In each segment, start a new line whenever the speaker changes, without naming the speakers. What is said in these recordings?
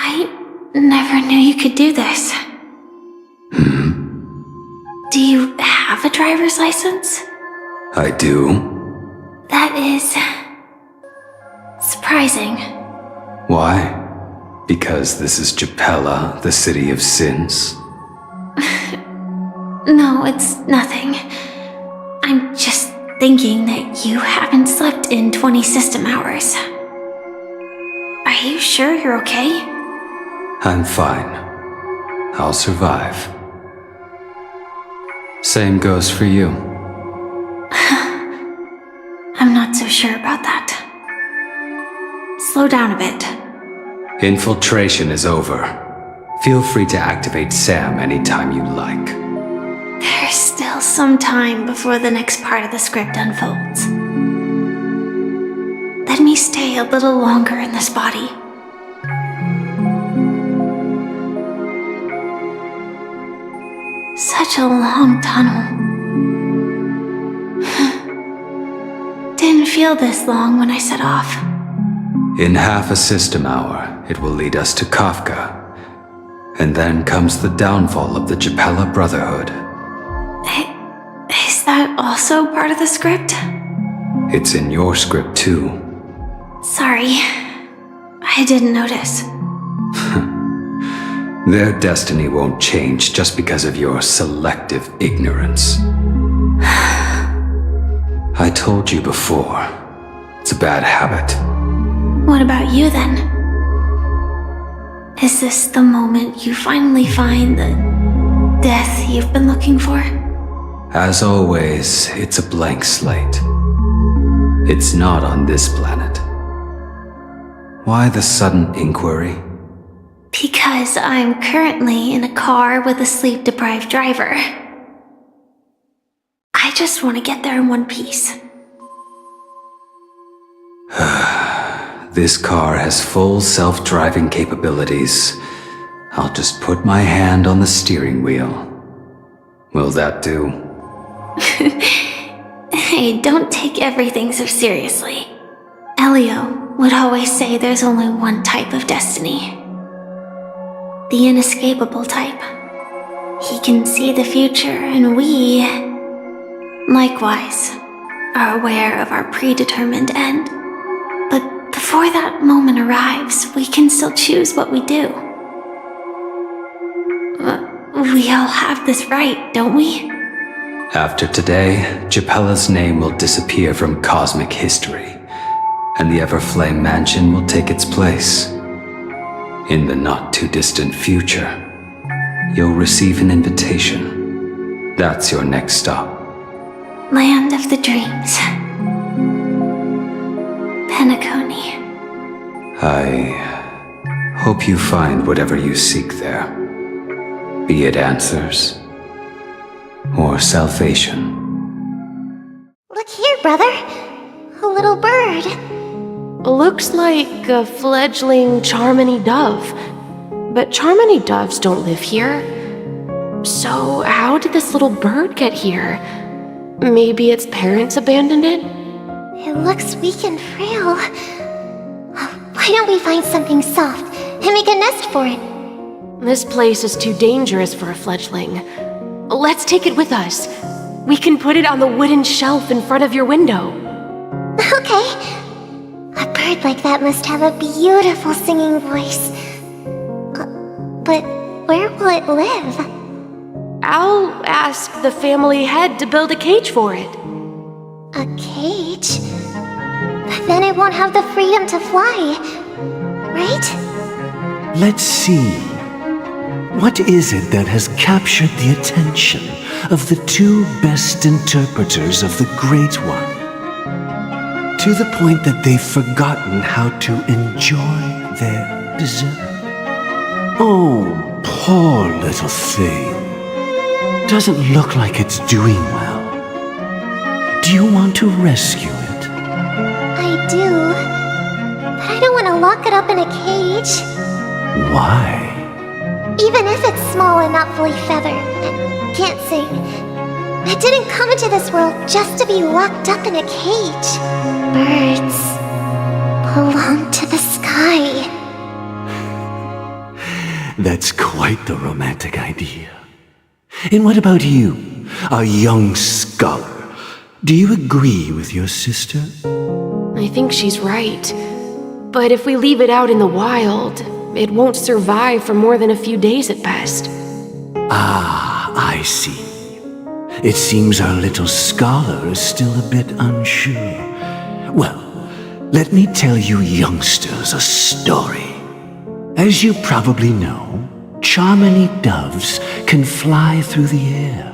I never knew you could do this. Do you have a driver's license?
I do.
That is surprising.
Why? Because this is Japella, the city of sins?
No, it's nothing. I'm just thinking that you haven't slept in 20 system hours. Are you sure you're okay?
I'm fine. I'll survive. Same goes for you.
I'm not so sure about that. Slow down a bit.
Infiltration is over. Feel free to activate Sam anytime you like.
There's still some time before the next part of the script unfolds. Let me stay a little longer in this body. Such a long tunnel. Didn't feel this long when I set off.
In half a system hour, it will lead us to Kafka. And then comes the downfall of the Japella Brotherhood.
Is that also part of the script?
It's in your script too.
Sorry, I didn't notice.
Their destiny won't change just because of your selective ignorance. I told you before, it's a bad habit.
What about you then? Is this the moment you finally find the death you've been looking for?
As always, it's a blank slate. It's not on this planet. Why the sudden inquiry?
Because I'm currently in a car with a sleep-deprived driver. I just want to get there in one piece.
This car has full self-driving capabilities. I'll just put my hand on the steering wheel. Will that do?
Hey, don't take everything so seriously. Elio would always say there's only one type of destiny. The inescapable type. He can see the future, and we, likewise, are aware of our predetermined end. But before that moment arrives, we can still choose what we do. We all have this right, don't we?
After today, Japella's name will disappear from cosmic history, and the Everflame Mansion will take its place. In the not-too-distant future, you'll receive an invitation. That's your next stop.
Land of the Dreams. Penacony.
I hope you find whatever you seek there. Be it answers or salvation.
Look here, brother. A little bird.
Looks like a fledgling Charmony dove. But Charmony doves don't live here. So how did this little bird get here? Maybe its parents abandoned it?
It looks weak and frail. Why don't we find something soft and make a nest for it?
This place is too dangerous for a fledgling. Let's take it with us. We can put it on the wooden shelf in front of your window.
Okay. A bird like that must have a beautiful singing voice. But where will it live?
I'll ask the family head to build a cage for it.
A cage? But then it won't have the freedom to fly, right?
Let's see. What is it that has captured the attention of the two best interpreters of the Great One? To the point that they've forgotten how to enjoy their dessert. Oh, poor little thing. Doesn't look like it's doing well. Do you want to rescue it?
I do. But I don't want to lock it up in a cage.
Why?
Even if it's small and not fully feathered and can't sing, it didn't come into this world just to be locked up in a cage. Birds belong to the sky.
That's quite the romantic idea. And what about you, a young scholar? Do you agree with your sister?
I think she's right. But if we leave it out in the wild, it won't survive for more than a few days at best.
Ah, I see. It seems our little scholar is still a bit unsure. Well, let me tell you youngsters a story. As you probably know, Charmony doves can fly through the air.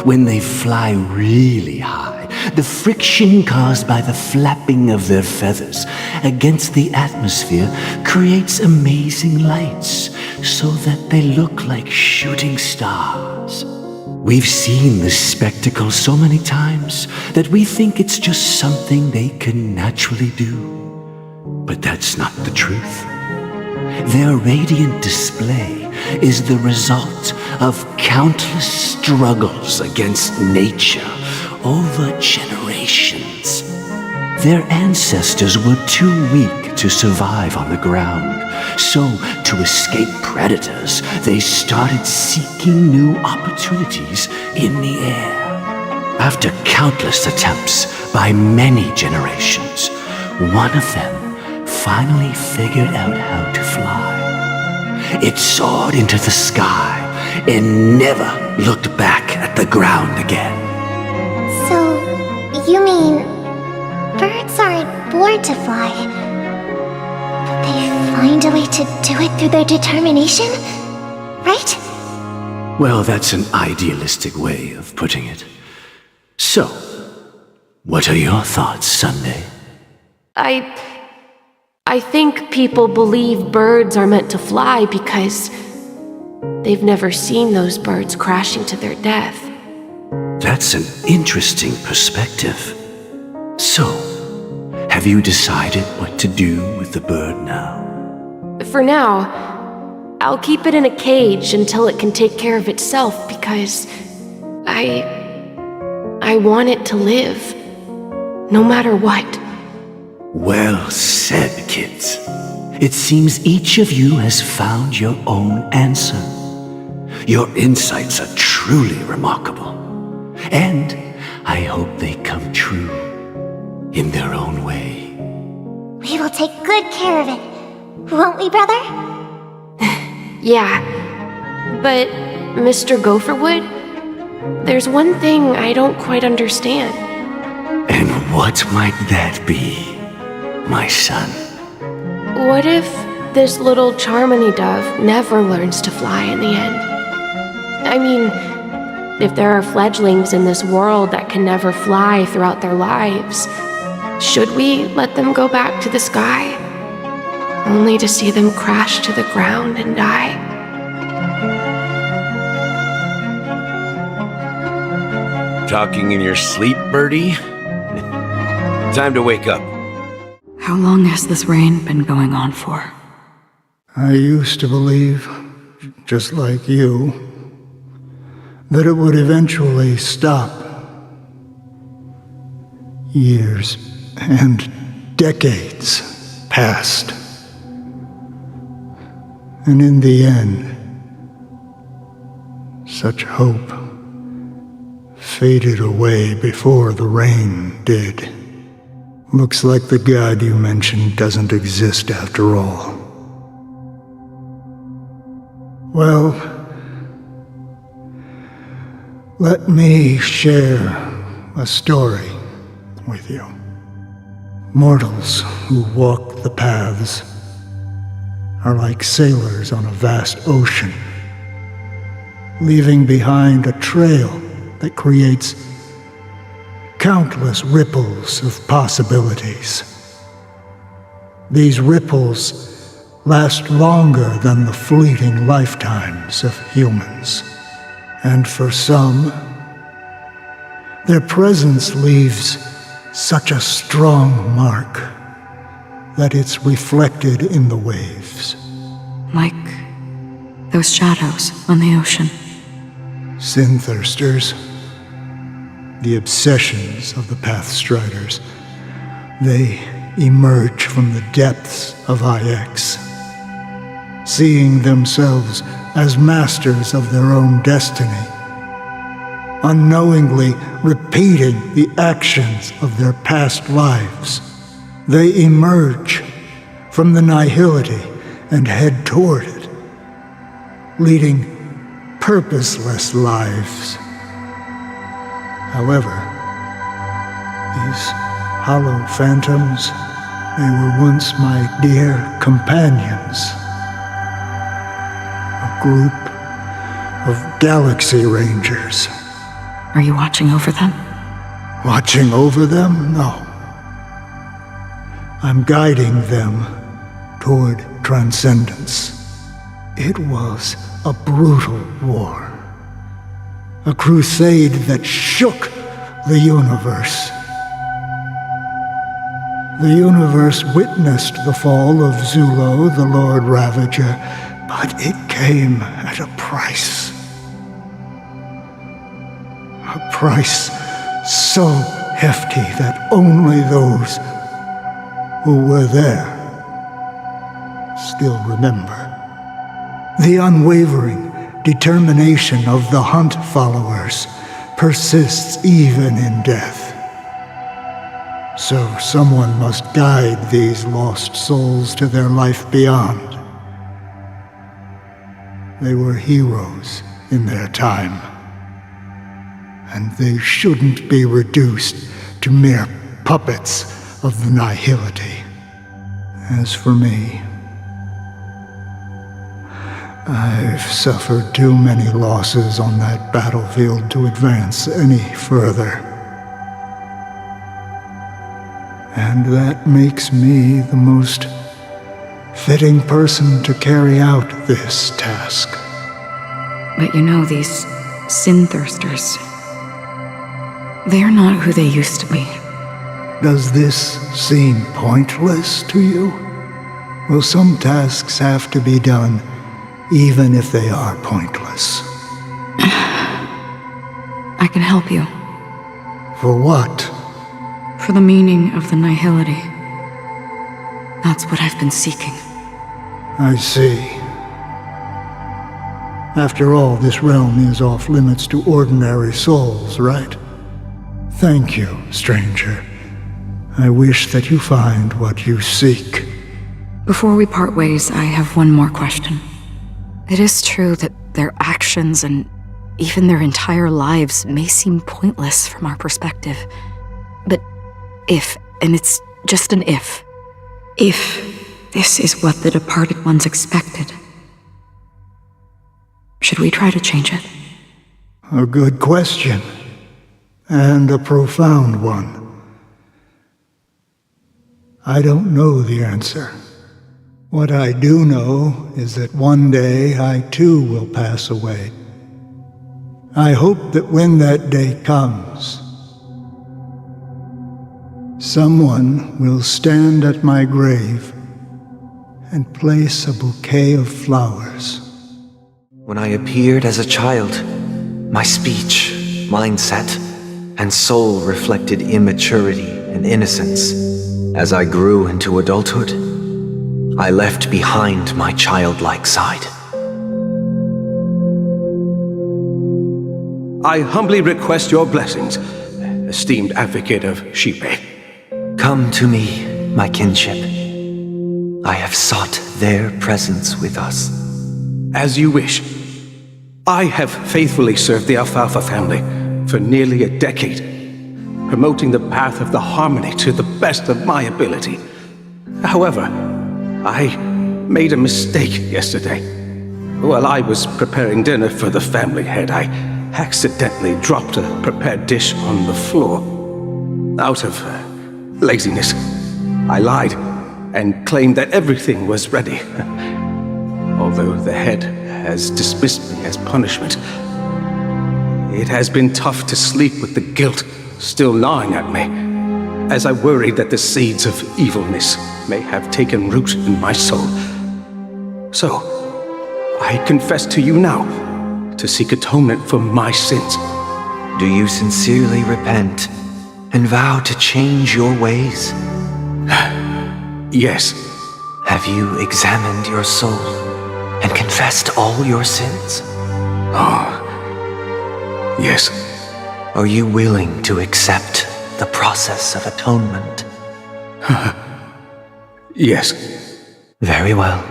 When they fly really high, the friction caused by the flapping of their feathers against the atmosphere creates amazing lights so that they look like shooting stars. We've seen this spectacle so many times that we think it's just something they can naturally do. But that's not the truth. Their radiant display is the result of countless struggles against nature over generations. Their ancestors were too weak to survive on the ground, so to escape predators, they started seeking new opportunities in the air. After countless attempts by many generations, one of them finally figured out how to fly. It soared into the sky and never looked back at the ground again.
So, you mean birds aren't born to fly, but they find a way to do it through their determination, right?
Well, that's an idealistic way of putting it. So, what are your thoughts, Sunday?
I think people believe birds are meant to fly because they've never seen those birds crashing to their death.
That's an interesting perspective. So, have you decided what to do with the bird now?
For now, I'll keep it in a cage until it can take care of itself because I want it to live, no matter what.
Well said, kids. It seems each of you has found your own answer. Your insights are truly remarkable. And I hope they come true in their own way.
We will take good care of it, won't we, brother?
Yeah, but Mr. Gopherwood, there's one thing I don't quite understand.
And what might that be, my son?
What if this little Charmony dove never learns to fly in the end? I mean, if there are fledglings in this world that can never fly throughout their lives, should we let them go back to the sky, only to see them crash to the ground and die?
Talking in your sleep, Birdie? Time to wake up.
How long has this rain been going on for?
I used to believe, just like you, that it would eventually stop. Years and decades passed. And in the end, such hope faded away before the rain did. Looks like the god you mentioned doesn't exist after all. Well, let me share a story with you. Mortals who walk the paths are like sailors on a vast ocean, leaving behind a trail that creates countless ripples of possibilities. These ripples last longer than the fleeting lifetimes of humans. And for some, their presence leaves such a strong mark that it's reflected in the waves.
Like those shadows on the ocean.
Sin-thirsters, the obsessions of the Pathstriders, they emerge from the depths of IX. seeing themselves as masters of their own destiny, unknowingly repeating the actions of their past lives. They emerge from the nihility and head toward it, leading purposeless lives. However, these hollow phantoms, they were once my dear companions. A group of galaxy rangers.
Are you watching over them?
Watching over them? No. I'm guiding them toward transcendence. It was a brutal war. A crusade that shook the universe. The universe witnessed the fall of Zulo, the Lord Ravager, but it came at a price. A price so hefty that only those who were there still remember. The unwavering determination of the Hunt followers persists even in death. So someone must guide these lost souls to their life beyond. They were heroes in their time, and they shouldn't be reduced to mere puppets of the nihility. As for me, I've suffered too many losses on that battlefield to advance any further. And that makes me the most fitting person to carry out this task.
But you know, these sin-thirsters, they're not who they used to be.
Does this seem pointless to you? Well, some tasks have to be done, even if they are pointless.
I can help you.
For what?
For the meaning of the nihility. That's what I've been seeking.
I see. After all, this realm is off limits to ordinary souls, right? Thank you, stranger. I wish that you find what you seek.
Before we part ways, I have one more question. It is true that their actions and even their entire lives may seem pointless from our perspective. But if, and it's just an if this is what the departed ones expected, should we try to change it?
A good question. And a profound one. I don't know the answer. What I do know is that one day I too will pass away. I hope that when that day comes, someone will stand at my grave and place a bouquet of flowers.
When I appeared as a child, my speech, mindset, and soul reflected immaturity and innocence. As I grew into adulthood, I left behind my childlike side.
I humbly request your blessings, esteemed advocate of Shipe.
Come to me, my kinship. I have sought their presence with us.
As you wish. I have faithfully served the Alfalfa family for nearly a decade, promoting the path of the harmony to the best of my ability. However, I made a mistake yesterday. While I was preparing dinner for the family head, I accidentally dropped a prepared dish on the floor. Out of laziness, I lied and claimed that everything was ready. Although the head has dismissed me as punishment, it has been tough to sleep with the guilt still gnawing at me, as I worried that the seeds of evilness may have taken root in my soul. So, I confess to you now to seek atonement for my sins.
Do you sincerely repent and vow to change your ways?
Yes.
Have you examined your soul? confessed all your sins?
Yes.
Are you willing to accept the process of atonement?
Yes.
Very well.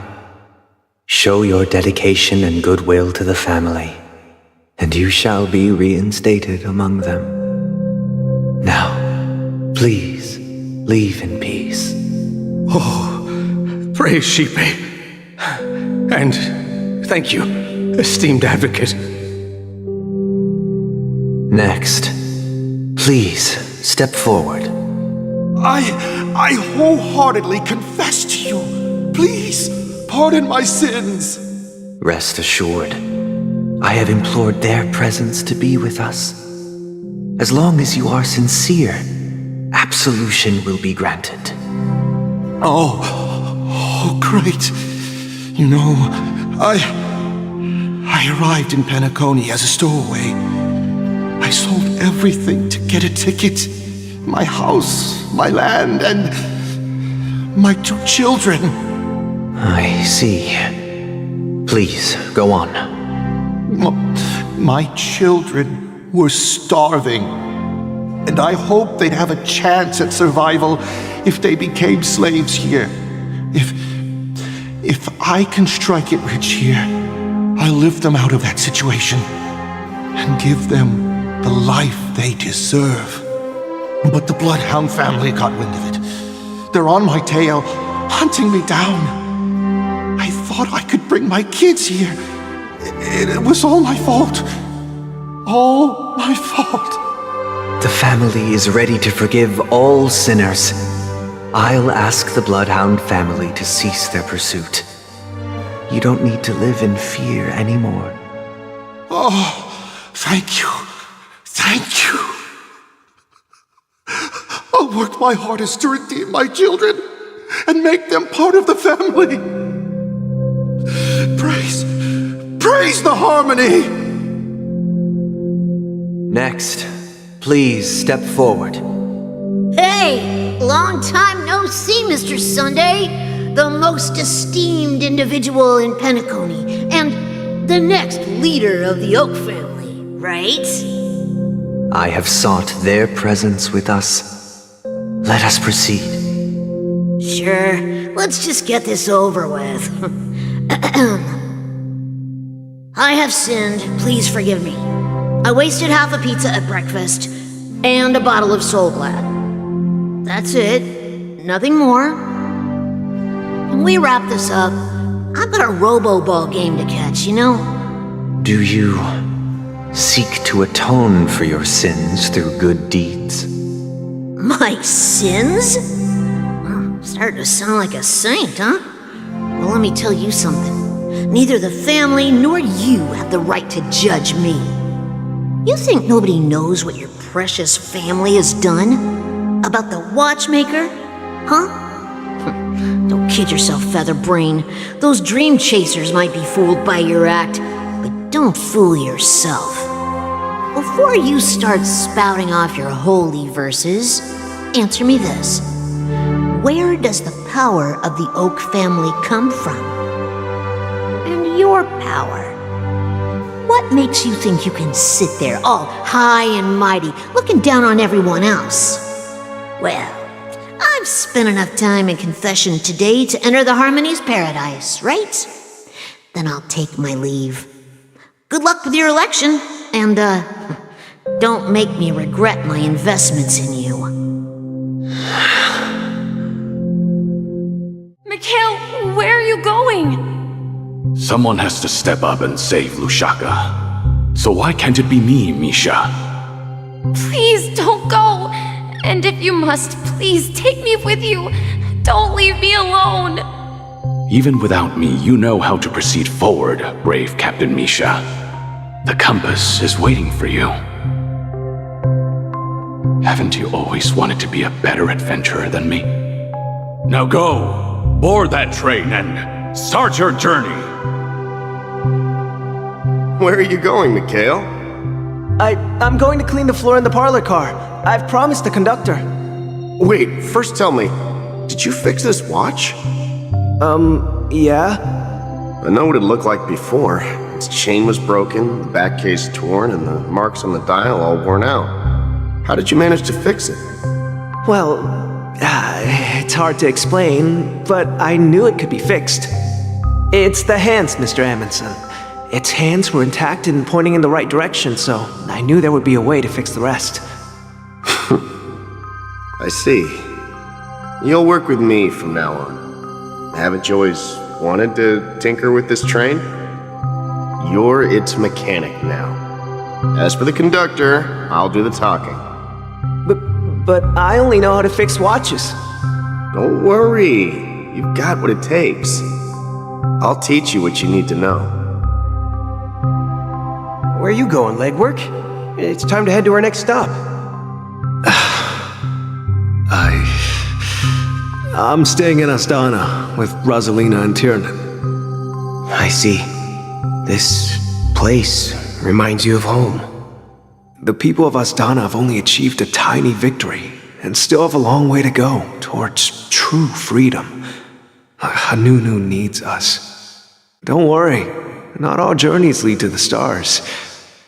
Show your dedication and goodwill to the family, and you shall be reinstated among them. Now, please, leave in peace.
Praise Sheepy. And thank you, esteemed advocate.
Next, please step forward.
I wholeheartedly confess to you. Please, pardon my sins.
Rest assured, I have implored their presence to be with us. As long as you are sincere, absolution will be granted.
Oh, great. You know, I arrived in Penacony as a stowaway. I sold everything to get a ticket. My house, my land, and my 2 children.
I see. Please, go on.
My children were starving, and I hoped they'd have a chance at survival if they became slaves here. If I can strike it rich here, I'll lift them out of that situation and give them the life they deserve. But the Bloodhound family got wind of it. They're on my tail, hunting me down. I thought I could bring my kids here. It was all my fault. All my fault.
The family is ready to forgive all sinners. I'll ask the Bloodhound family to cease their pursuit. You don't need to live in fear anymore.
Oh, thank you. Thank you. I'll work my hardest to redeem my children and make them part of the family. Praise the harmony!
Next, please step forward.
Hey! Long time no see, Mr. Sunday! The most esteemed individual in Penacony, and the next leader of the Oak family, right?
I have sought their presence with us. Let us proceed.
Sure, let's just get this over with. I have sinned, please forgive me. I wasted half a pizza at breakfast, and a bottle of Soul Glad. That's it, nothing more. When we wrap this up, I've got a robo-ball game to catch, you know?
Do you seek to atone for your sins through good deeds?
My sins? Starting to sound like a saint, huh? Well, let me tell you something. Neither the family nor you have the right to judge me. You think nobody knows what your precious family has done? About the watchmaker? Huh? Don't kid yourself, Featherbrain. Those dream chasers might be fooled by your act, but don't fool yourself. Before you start spouting off your holy verses, answer me this. Where does the power of the Oak family come from? And your power? What makes you think you can sit there all high and mighty, looking down on everyone else? Well, I've spent enough time in confession today to enter the Harmony's paradise, right? Then I'll take my leave. Good luck with your election, and, don't make me regret my investments in you.
Mikhail, where are you going?
Someone has to step up and save Lushaka. So why can't it be me, Misha?
Please don't go. And if you must, please take me with you. Don't leave me alone.
Even without me, you know how to proceed forward, brave Captain Misha. The compass is waiting for you. Haven't you always wanted to be a better adventurer than me? Now go, board that train and start your journey.
Where are you going, Mikhail?
I'm going to clean the floor in the parlor car. I've promised the conductor.
Wait, first tell me, did you fix this watch?
Yeah.
I know what it looked like before. Its chain was broken, the back case torn, and the marks on the dial all worn out. How did you manage to fix it?
Well, it's hard to explain, but I knew it could be fixed. It's the hands, Mr. Amundsen. Its hands were intact and pointing in the right direction, so I knew there would be a way to fix the rest.
I see. You'll work with me from now on. Haven't you always wanted to tinker with this train? You're its mechanic now. As for the conductor, I'll do the talking.
But I only know how to fix watches.
Don't worry. You've got what it takes. I'll teach you what you need to know.
Where are you going, legwork? It's time to head to our next stop.
I'm staying in Astana with Rosalina and Tiernan.
I see. This place reminds you of home.
The people of Astana have only achieved a tiny victory and still have a long way to go towards true freedom. Hanunu needs us. Don't worry, not all journeys lead to the stars.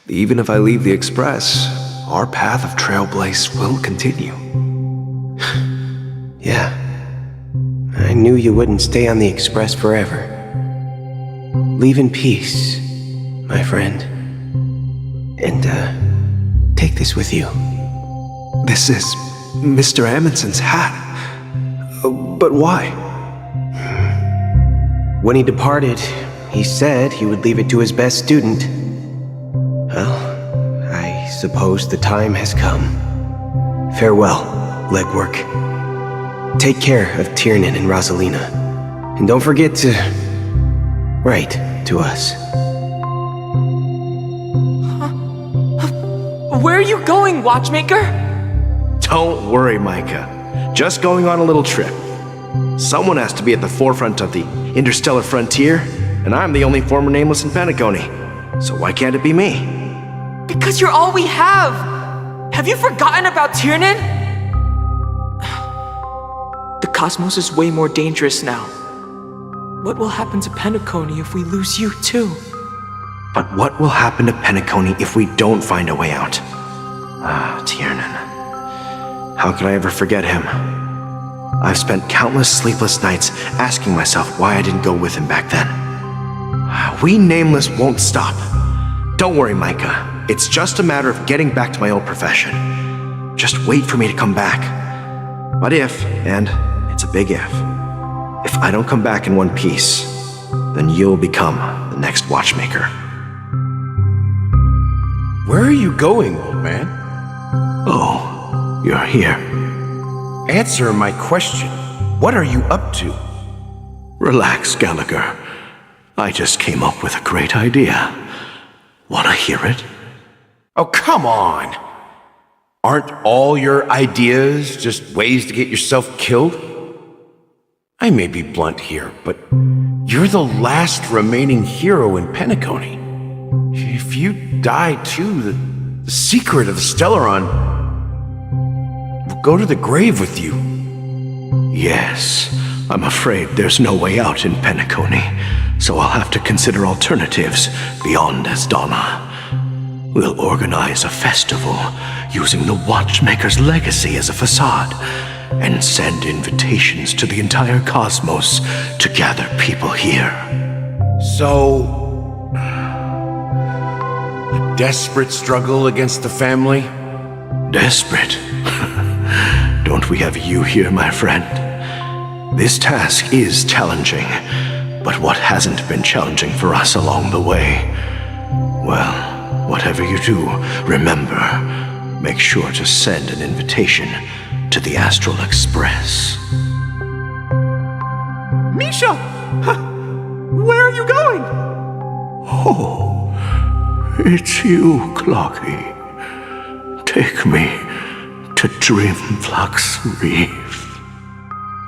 Even if I leave the Express, our path of trailblaze will continue.
Yeah. I knew you wouldn't stay on the Express forever. Leave in peace, my friend. And, take this with you.
This is Mr. Amundsen's hat. But why?
When he departed, he said he would leave it to his best student. Well, I suppose the time has come. Farewell, legwork. Take care of Tiernan and Rosalina. And don't forget to write to us.
Where are you going, Watchmaker?
Don't worry, Micah. Just going on a little trip. Someone has to be at the forefront of the interstellar frontier, and I'm the only former nameless in Penacony. So why can't it be me?
Because you're all we have! Have you forgotten about Tiernan? The cosmos is way more dangerous now. What will happen to Penacony if we lose you too?
But what will happen to Penacony if we don't find a way out? Tiernan. How could I ever forget him? I've spent countless sleepless nights asking myself why I didn't go with him back then. We Nameless won't stop. Don't worry, Micah. It's just a matter of getting back to my old profession. Just wait for me to come back. But if, and it's a big if I don't come back in one piece, then you'll become the next Watchmaker. Where are you going, old man? Oh, you're here.
Answer my question. What are you up to?
Relax, Gallagher. I just came up with a great idea. Wanna hear it?
Oh, come on! Aren't all your ideas just ways to get yourself killed? I may be blunt here, but you're the last remaining hero in Penacony. If you die too, the secret of the Stellaron will go to the grave with you.
Yes, I'm afraid there's no way out in Penacony, so I'll have to consider alternatives beyond Astana. We'll organize a festival using the Watchmaker's legacy as a facade and send invitations to the entire cosmos to gather people here.
So, a desperate struggle against the family?
Desperate? Don't we have you here, my friend? This task is challenging, but what hasn't been challenging for us along the way? Well, whatever you do, remember, make sure to send an invitation to the Astral Express.
Misha! Where are you going?
Oh, it's you, Clocky. Take me to Dreamflux Reef.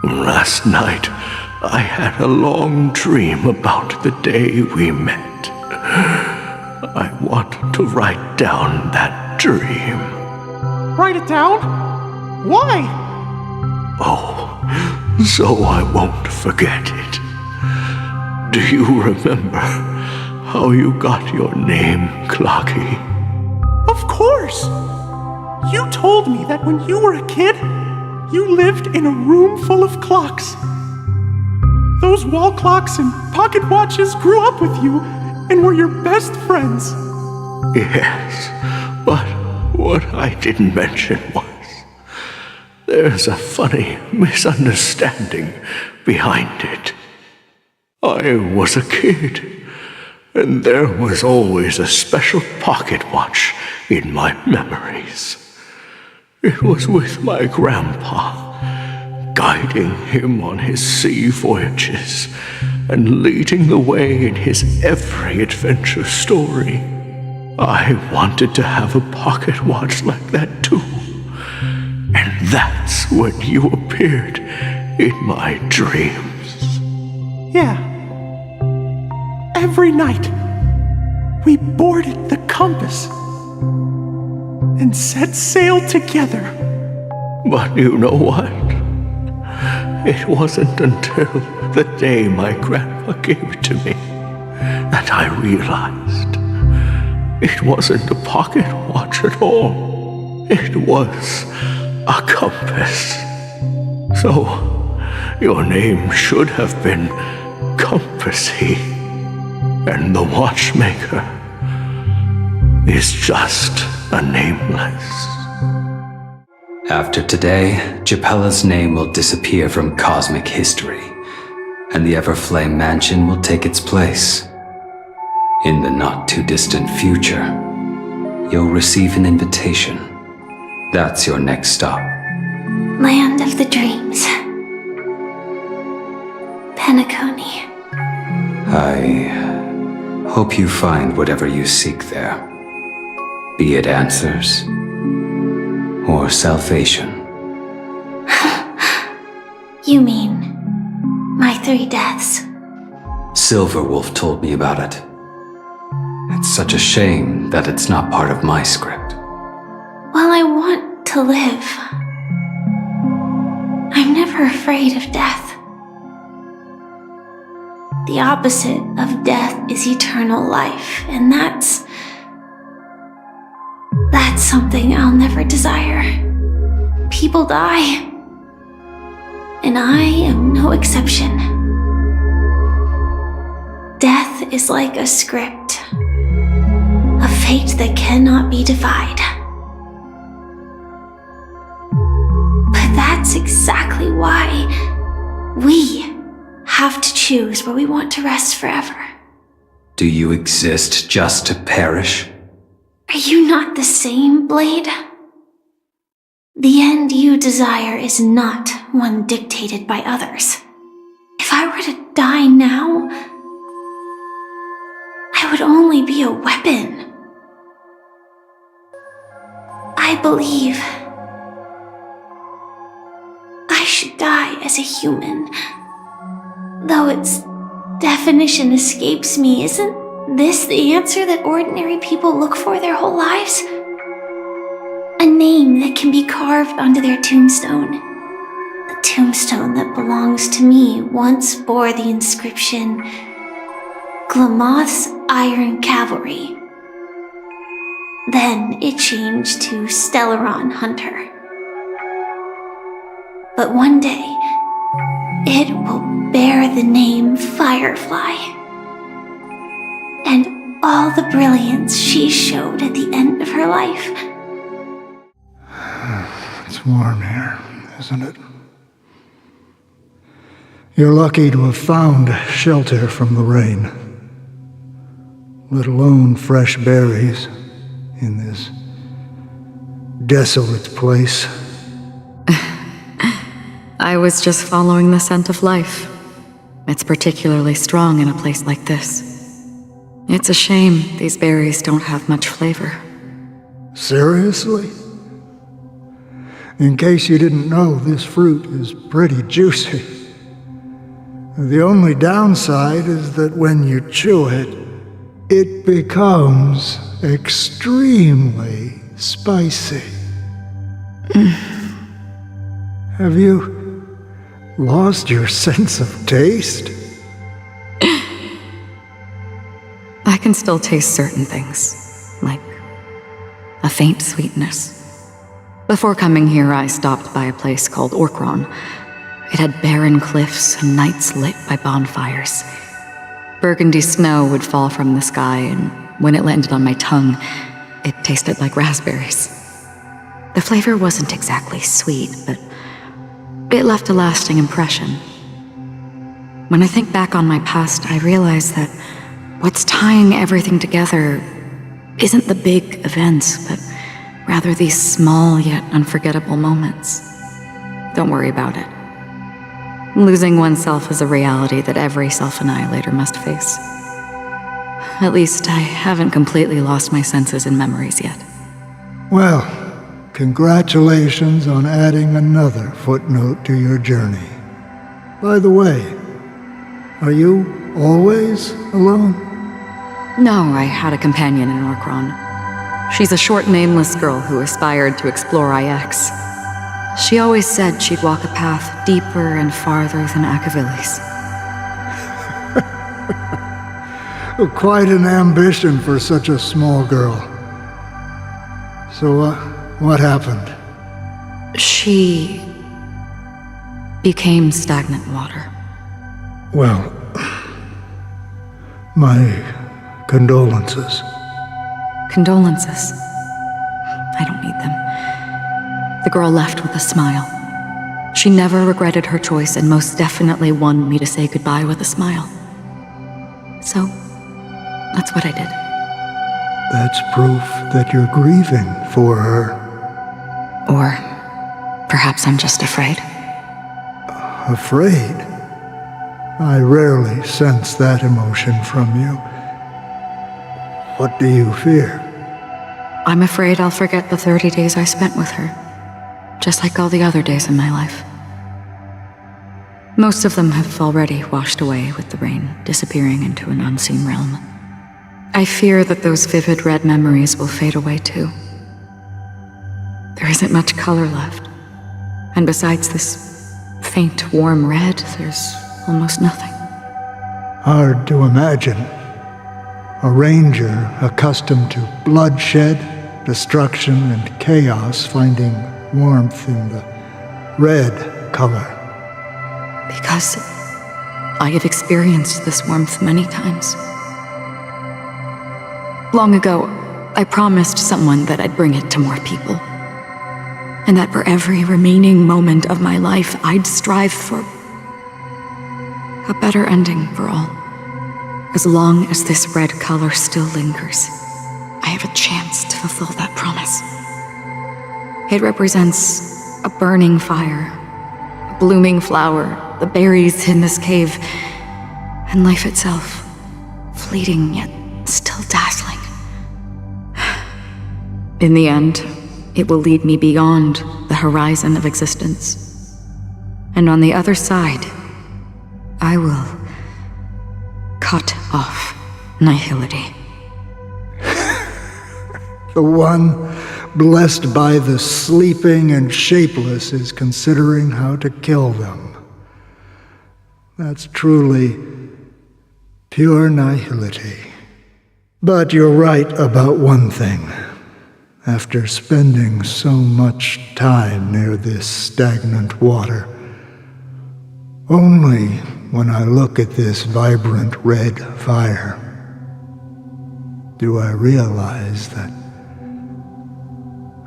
Last night, I had a long dream about the day we met. I want to write down that dream.
Write it down? Why?
Oh, so I won't forget it.
Do you remember how you got your name, Clocky?
Of course! You told me that when you were a kid, you lived in a room full of clocks. Those wall clocks and pocket watches grew up with you and were your best friends.
Yes, but what I didn't mention was there's a funny misunderstanding behind it. I was a kid, and there was always a special pocket watch in my memories. It was with my grandpa, guiding him on his sea voyages and leading the way in his every adventure story. I wanted to have a pocket watch like that too. And that's when you appeared in my dreams.
Yeah. Every night, we boarded the compass and set sail together.
But you know what? It wasn't until the day my grandpa gave it to me that I realized it wasn't a pocket watch at all. It was a compass. So, your name should have been Compassy, and the watchmaker is just a nameless.
After today, Japella's name will disappear from cosmic history, and the Everflame Mansion will take its place. In the not-too-distant future, you'll receive an invitation. That's your next stop.
Land of the Dreams. Penacony.
I hope you find whatever you seek there. Be it answers or salvation.
You mean my 3 deaths?
Silverwolf told me about it. It's such a shame that it's not part of my script.
While I want to live, I'm never afraid of death. The opposite of death is eternal life, and that's something I'll never desire. People die, and I am no exception. Death is like a script, a fate that cannot be defied. But that's exactly why we have to choose where we want to rest forever.
Do you exist just to perish?
Are you not the same, Blade? The end you desire is not one dictated by others. If I were to die now, I would only be a weapon. I believe I should die as a human. Though its definition escapes me, isn't this the answer that ordinary people look for their whole lives? A name that can be carved onto their tombstone. The tombstone that belongs to me once bore the inscription, Glamoth's Iron Cavalry. Then it changed to Stellaron Hunter. But one day, it will bear the name Firefly. And all the brilliance she showed at the end of her life.
It's warm here, isn't it? You're lucky to have found shelter from the rain, let alone fresh berries in this desolate place.
I was just following the scent of life. It's particularly strong in a place like this. It's a shame these berries don't have much flavor.
Seriously? In case you didn't know, this fruit is pretty juicy. The only downside is that when you chew it, it becomes extremely spicy. Have you lost your sense of taste?
can still taste certain things, like a faint sweetness. Before coming here, I stopped by a place called Orkron. It had barren cliffs and nights lit by bonfires. Burgundy snow would fall from the sky, and when it landed on my tongue, it tasted like raspberries. The flavor wasn't exactly sweet, but it left a lasting impression. When I think back on my past, I realize that what's tying everything together isn't the big events, but rather these small yet unforgettable moments. Don't worry about it. Losing oneself is a reality that every self-annihilator must face. At least I haven't completely lost my senses and memories yet.
Well, congratulations on adding another footnote to your journey. By the way, are you always alone?
No, I had a companion in Orkron. She's a short, nameless girl who aspired to explore IX. She always said she'd walk a path deeper and farther than Akavilis.
Quite an ambition for such a small girl. So, what happened?
She became stagnant water.
Well, my condolences.
Condolences. I don't need them. The girl left with a smile. She never regretted her choice and most definitely wanted me to say goodbye with a smile. So, that's what I did.
That's proof that you're grieving for her.
Or perhaps I'm just afraid.
Afraid? I rarely sense that emotion from you. What do you fear?
I'm afraid I'll forget the 30 days I spent with her, just like all the other days in my life. Most of them have already washed away with the rain, disappearing into an unseen realm. I fear that those vivid red memories will fade away too. There isn't much color left, and besides this faint, warm red, there's almost nothing.
Hard to imagine. A ranger accustomed to bloodshed, destruction, and chaos finding warmth in the red color.
Because I have experienced this warmth many times. Long ago, I promised someone that I'd bring it to more people. And that for every remaining moment of my life, I'd strive for a better ending for all. As long as this red color still lingers, I have a chance to fulfill that promise. It represents a burning fire, a blooming flower, the berries in this cave, and life itself, fleeting yet still dazzling. In the end, it will lead me beyond the horizon of existence. And on the other side, I will cut off nihility.
The one blessed by the sleeping and shapeless is considering how to kill them. That's truly pure nihility. But you're right about one thing. After spending so much time near this stagnant water, only when I look at this vibrant red fire do I realize that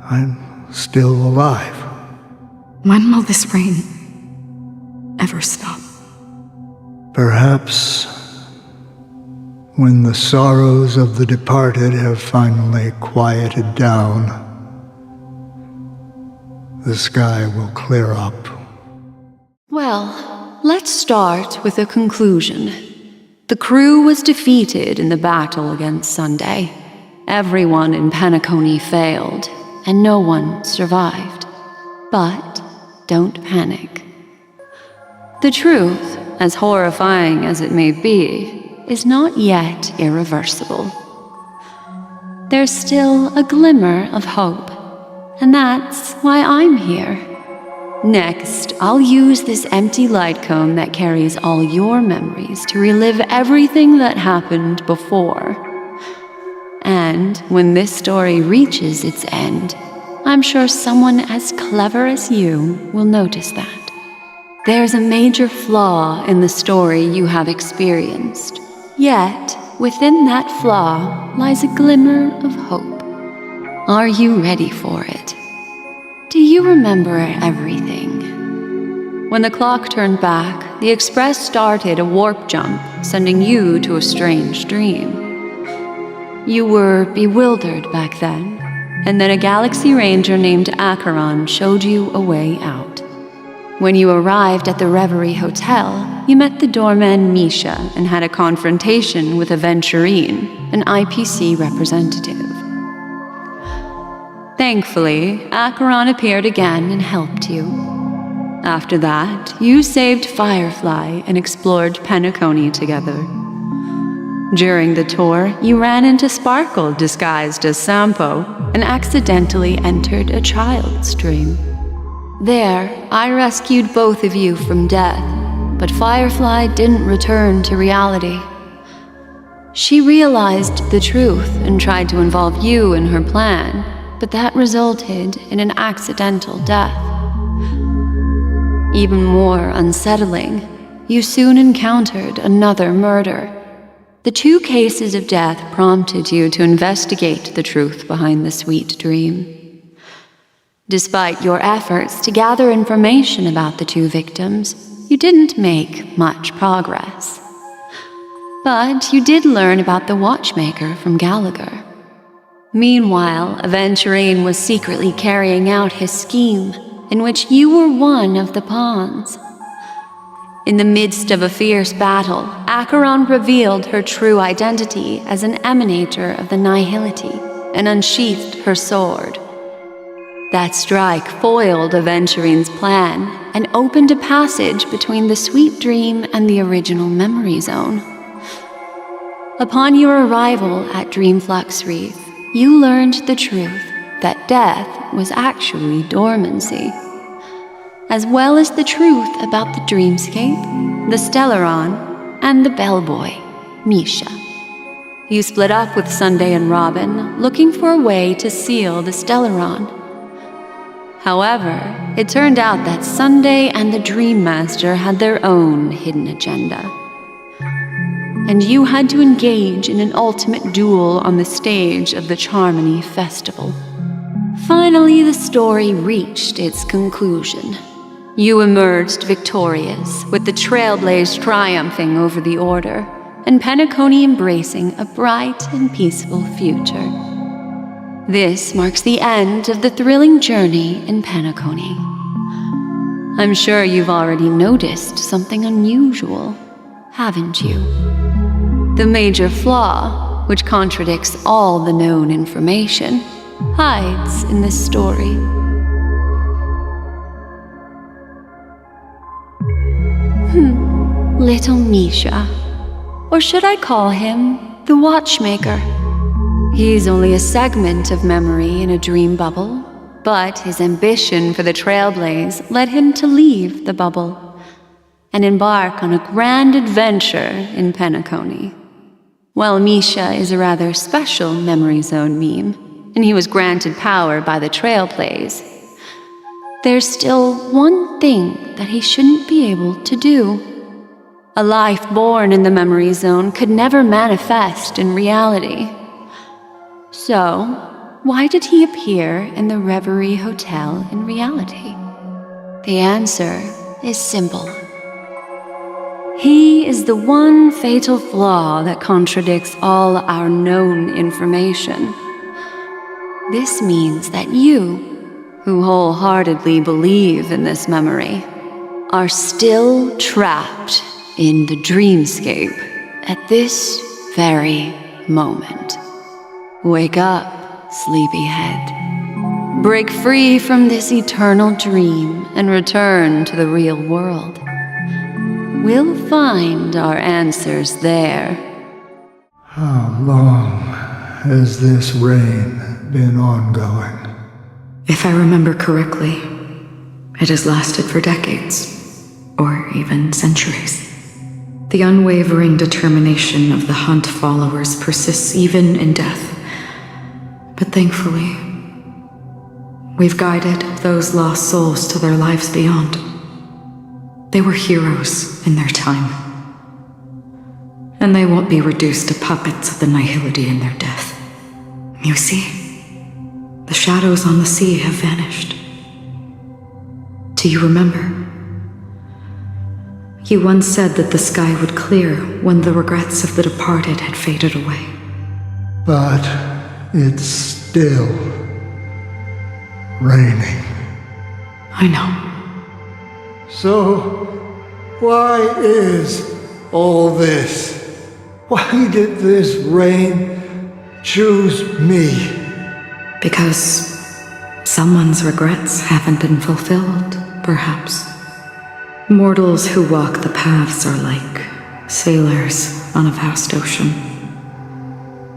I'm still alive.
When will this rain ever stop?
Perhaps when the sorrows of the departed have finally quieted down, the sky will clear up.
Well, let's start with a conclusion. The crew was defeated in the battle against Sunday. Everyone in Penacony failed, and no one survived. But don't panic. The truth, as horrifying as it may be, is not yet irreversible. There's still a glimmer of hope, and that's why I'm here. Next, I'll use this empty light cone that carries all your memories to relive everything that happened before. And when this story reaches its end, I'm sure someone as clever as you will notice that. There's a major flaw in the story you have experienced. Yet, within that flaw lies a glimmer of hope. Are you ready for it? Do you remember everything? When the clock turned back, the Express started a warp jump, sending you to a strange dream. You were bewildered back then, and then a Galaxy Ranger named Acheron showed you a way out. When you arrived at the Reverie Hotel, you met the doorman Misha and had a confrontation with Aventurine, an IPC representative. Thankfully, Acheron appeared again and helped you. After that, you saved Firefly and explored Penacony together. During the tour, you ran into Sparkle disguised as Sampo and accidentally entered a child's dream. There, I rescued both of you from death, but Firefly didn't return to reality. She realized the truth and tried to involve you in her plan, but that resulted in an accidental death. Even more unsettling, you soon encountered another murder. The 2 cases of death prompted you to investigate the truth behind the sweet dream. Despite your efforts to gather information about the 2 victims, you didn't make much progress. But you did learn about the watchmaker from Gallagher. Meanwhile, Aventurine was secretly carrying out his scheme, in which you were one of the pawns. In the midst of a fierce battle, Acheron revealed her true identity as an emanator of the Nihility and unsheathed her sword. That strike foiled Aventurine's plan and opened a passage between the sweet dream and the original memory zone. Upon your arrival at Dreamflux Reef, you learned the truth that death was actually dormancy, as well as the truth about the dreamscape, the Stellaron, and the bellboy, Misha. You split up with Sunday and Robin, looking for a way to seal the Stellaron. However, it turned out that Sunday and the Dream Master had their own hidden agenda. And you had to engage in an ultimate duel on the stage of the Charmony Festival. Finally, the story reached its conclusion. You emerged victorious, with the Trailblaze triumphing over the Order, and Penacony embracing a bright and peaceful future. This marks the end of the thrilling journey in Penacony. I'm sure you've already noticed something unusual, haven't you? The major flaw, which contradicts all the known information, hides in this story. Little Misha. Or should I call him the Watchmaker? He's only a segment of memory in a dream bubble, but his ambition for the Trailblaze led him to leave the bubble and embark on a grand adventure in Penacony. While Misha is a rather special memory zone meme, and he was granted power by the Trailblaze, there's still one thing that he shouldn't be able to do. A life born in the memory zone could never manifest in reality. So, why did he appear in the Reverie Hotel in reality? The answer is simple. He is the one fatal flaw that contradicts all our known information. This means that you, who wholeheartedly believe in this memory, are still trapped in the dreamscape at this very moment. Wake up, sleepyhead. Break free from this eternal dream and return to the real world. We'll find our answers there.
How long has this reign been ongoing?
If I remember correctly, it has lasted for decades, or even centuries. The unwavering determination of the Hunt followers persists even in death, But thankfully, we've guided those lost souls to their lives beyond. They were heroes in their time. And they won't be reduced to puppets of the nihility in their death. You see, the shadows on the sea have vanished. Do you remember? You once said that the sky would clear when the regrets of the departed had faded away.
But it's still raining.
I know.
So, why is all this? Why did this rain choose me?
Because someone's regrets haven't been fulfilled, perhaps. Mortals who walk the paths are like sailors on a vast ocean,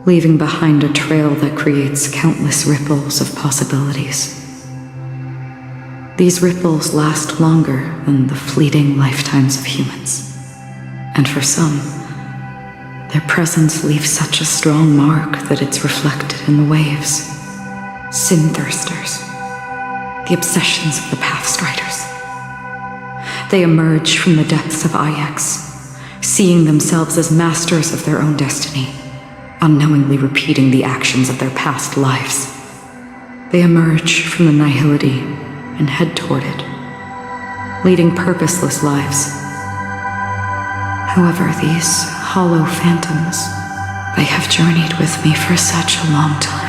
leaving behind a trail that creates countless ripples of possibilities. These ripples last longer than the fleeting lifetimes of humans. And for some, their presence leaves such a strong mark that it's reflected in the waves. Sin-thirsters, the obsessions of the Pathstriders. They emerge from the depths of Ix, seeing themselves as masters of their own destiny, unknowingly repeating the actions of their past lives. They emerge from the nihility and head toward it, leading purposeless lives. However, these hollow phantoms, they have journeyed with me for such a long time.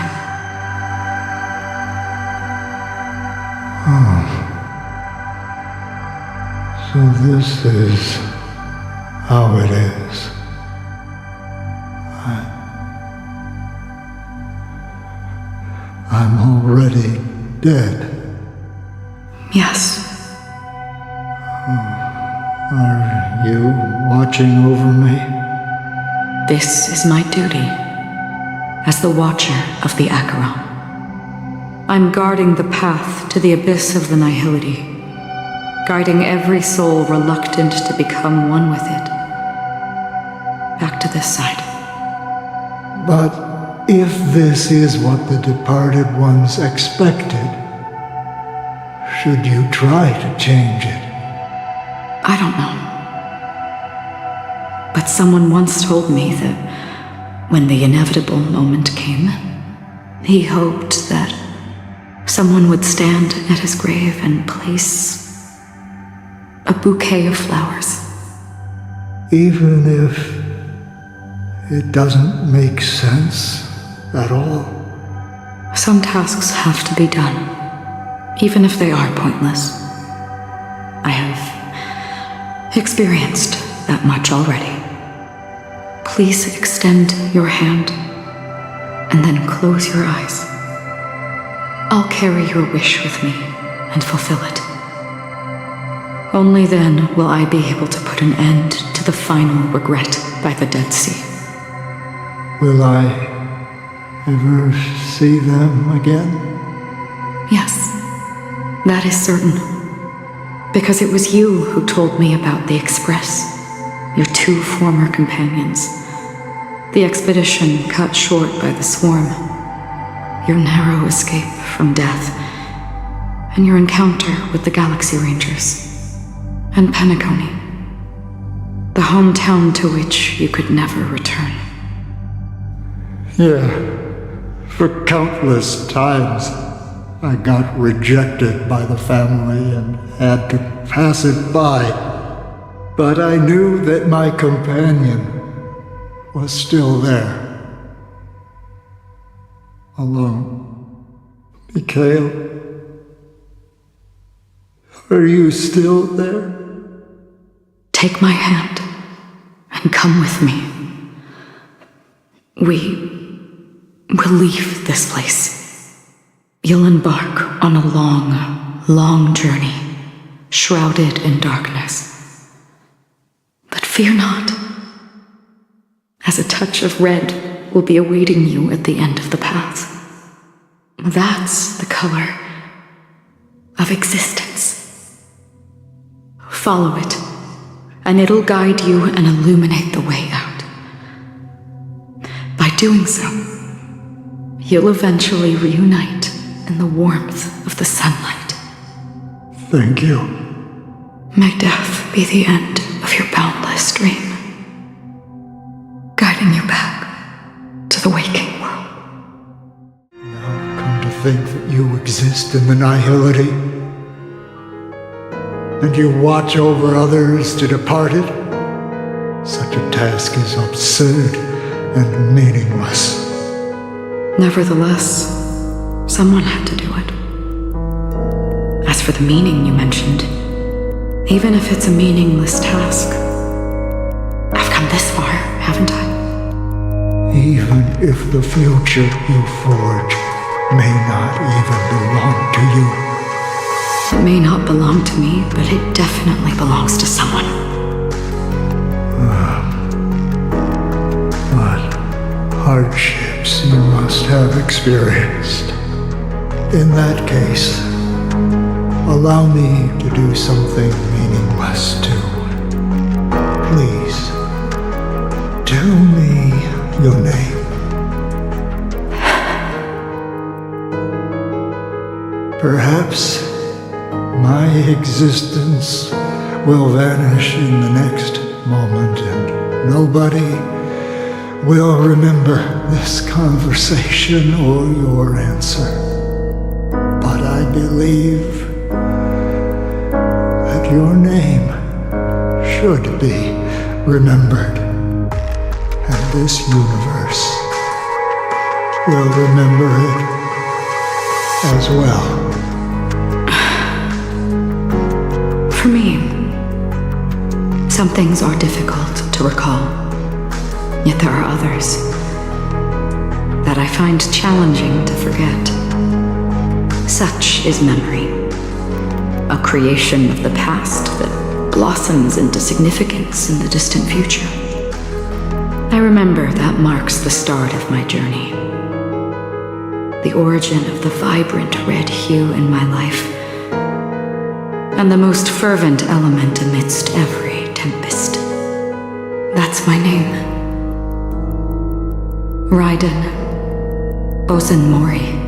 So this is how it is. I'm already dead.
Yes.
Are you watching over me?
This is my duty as the Watcher of the Acheron. I'm guarding the path to the abyss of the nihility, guiding every soul reluctant to become one with it. Back to this side.
But if this is what the departed ones expected, should you try to change it?
I don't know. But someone once told me that when the inevitable moment came, he hoped that someone would stand at his grave and place a bouquet of flowers.
Even if it doesn't make sense at all?
Some tasks have to be done, even if they are pointless. I have experienced that much already. Please extend your hand and then close your eyes. I'll carry your wish with me and fulfill it. Only then will I be able to put an end to the final regret by the Dead Sea.
Will I ever see them again?
Yes, that is certain. Because it was you who told me about the Express, your two former companions. The expedition cut short by the swarm, your narrow escape from death, and your encounter with the Galaxy Rangers, and Penacony, the hometown to which you could never return.
Yeah, for countless times I got rejected by the family and had to pass it by. But I knew that my companion was still there. Alone. Mikhail, are you still there?
Take my hand and come with me. We will leave this place. You'll embark on a long, long journey, shrouded in darkness. But fear not, as a touch of red will be awaiting you at the end of the path. That's the color of existence. Follow it, and it'll guide you and illuminate the way out. By doing so, You'll eventually reunite in the warmth of the sunlight.
Thank you.
May death be the end of your boundless dream, guiding you back to the waking world.
Come to think that you exist in the nihility, and you watch over others to depart it, such a task is absurd and meaningless.
Nevertheless, someone had to do it. As for the meaning you mentioned, even if it's a meaningless task, I've come this far, haven't I?
Even if the future you forge may not even belong to you.
It may not belong to me, but it definitely belongs to someone.
What hardships you must have experienced. In that case, allow me to do something meaningless too. Please, tell me your name. Perhaps my existence will vanish in the next moment and nobody will remember this conversation or your answer. But I believe that your name should be remembered, and this universe will remember it as well.
For me, some things are difficult to recall, yet there are others that I find challenging to forget. Such is memory, a creation of the past that blossoms into significance in the distant future. I remember that marks the start of my journey, the origin of the vibrant red hue in my life, and the most fervent element amidst every tempest. That's my name. Raiden Ozenmori.